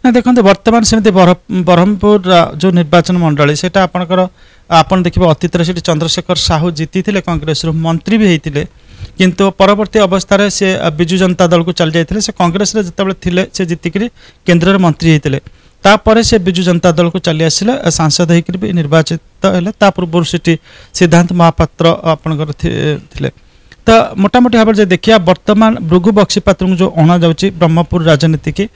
ना देखते बर्तमान सेमती ब्रह्मपुर जो निर्वाचन मंडली से आपन देखिए अतीत से चंद्रशेखर साहू जीती कांग्रेस मंत्री भी होते किंतु परवर्ती अवस्था से विजु जनता दल को चल जाते से कांग्रेस जिते से जीतिक केन्द्र मंत्री होते तापर से विजु जनता दल को चली आसिले सांसद होकर भी निर्वाचित है पूर्व से सिद्धांत महापात्र आपणकर थे तो मोटामोटी भाव में देखिए वर्तमान भृगु बक्सीपात्र जो अणा जाऊँगी ब्रह्मपुर राजनीति की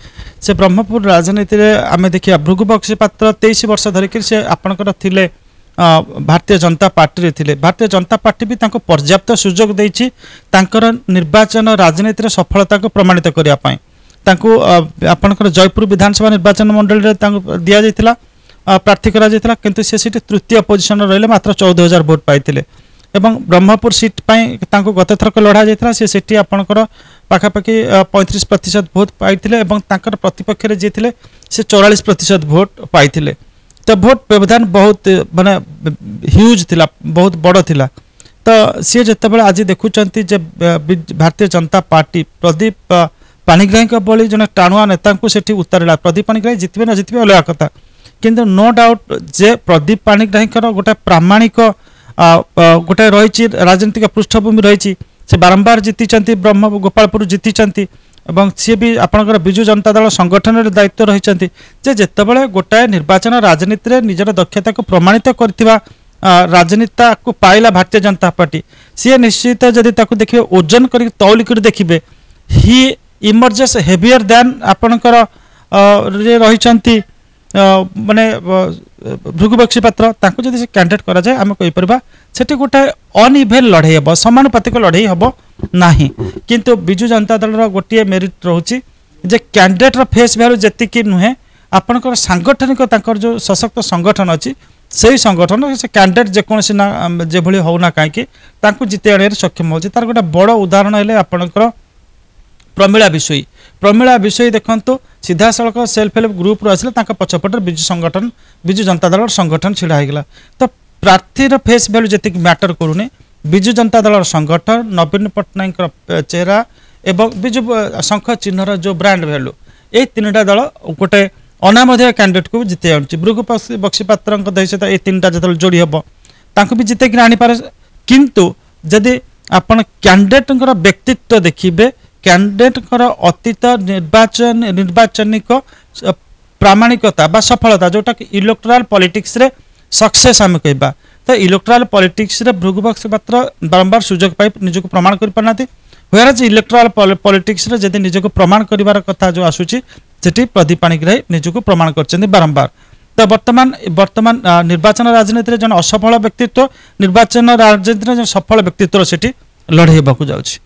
से ब्रह्मपुर राजनीति आम देखिए भृगु बक्सीपात्र 23 वर्ष धरिकी से आपणकर थिले भारतीय जनता पार्टी रे थिले भारतीय जनता पार्टी भी तांको पर्याप्त सुजोग देछि तांकर निर्वाचन राजनीति रे सफलता को प्रमाणित करिया पई तांको आपणकर जयपुर विधानसभा निर्वाचन मंडल रे तांको दिया जायतिला प्रार्थी करा जायतिला किंतु से सीट तृतीय पोजीशन रहिले मात्र 14000 वोट पाइतिले एवं ब्रह्मपुर सीट पाई तांको गत थरक लड़ा जायतिला से सीट आपणकर पाखापाखि 35% वोट पाइतिले एवं तांकर प्रतिपक्ष रे जे थिले से 44% वोट पाइतिले तो भोट व्यवधान बहुत माने ह्यूज थिला बहुत बड़ थिला तो सी जिते आज देखुंत भारतीय जनता पार्टी प्रदीप पाणिग्राही भली जन टाणुआ नेता से उतारा प्रदीप पाणिग्राही जितबे न जितबे अलग कथा किंतु नो डाउट जे प्रदीप पाणिग्राही गोटे प्रामाणिक गोटे रही राजनीतिक पृष्ठभूमि रही से बारंबार जीति ब्रह्म गोपालपुर जीति एवं सी भी आपंकर विजु जनता दल संगठन दायित्व रही जितेबाला गोटाए निर्वाचन राजनीति में निजर दक्षता को प्रमाणित कर राजनीता को पाइला भारतीय जनता पार्टी सी निश्चित जदि देखिए ओजन कर तौलिक देखिए ही इमर्जेस हेवियर दैन आपणकर रही माने भृगु बक्सीपात्र जदि से कैंडिडेट करा जाए आम कहीपर से गोटे अनइभेन लड़ाई हम समानुपातिक लड़ाई हम ना किंतु विजु जनता दल गोटे मेरिट रोचे जे कैंडिडेट फेस वैल्यू जी नुहे आपणकर सांगठनिक जो सशक्त संगठन अच्छी से संगठन से कैंडिडेट जेकोसी ना जो होना कहीं जिते आने सक्षम हो तार गोटे बड़ उदाहरण है आपणकर प्रमीला विषय देखो सीधा सड़क self help group आसिले पछपटे Biju Janata Dal संगठन छिड़ा होगा तो प्रार्थीर फेस वैल्यू जी मैटर करूनी विजु जनता दल संगठन नवीन पट्टनायक चेहरा एवं विजु शंख चिन्हर जो ब्रांड वैल्यू ये तीनटा दल गोटे अनामधेय कैंडिडेट को जिते आनुची भृगु बक्सीपात्र सहित ये तीनटा जो जोड़ी हम तांको भी जिते आनीपारे किंतु जदि आपण कैंडिडेट व्यक्तित्व देखिए कैंडिडेट अतीत निर्वाचनिक प्रामाणिकता बा सफलता जोटा कि इलेक्टोरल पॉलिटिक्स रे सक्सेस आम कहबा तो इलेक्टोरल पॉलिटिक्स रे भृगु बक्सीपात्र बारंबार सुजोग पाई निजको प्रमाण कर पाना व्हेयरएज इलेक्टोरल पॉलिटिक्स रे जदि निजको प्रमाण करिवार कथा जो आसुची सेठी प्रदीप पाणिग्राही निजको प्रमाण करछन्ती बारंबार तो वर्तमान निर्वाचन राजनीति रे जन असफल व्यक्तित्व निर्वाचन राजनीति रे सफल व्यक्तित्व सेठी लड़ाई हेबाकू जाउची।